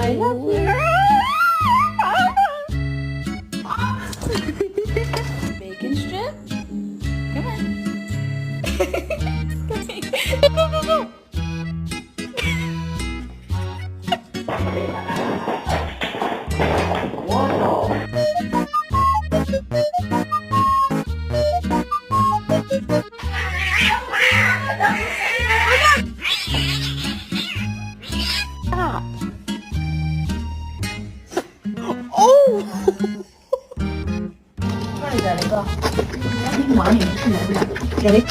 I love you. Bacon strip? Come on. Go, go, go. Stop. Oh! 빨리 잘해봐. 많이 Ready?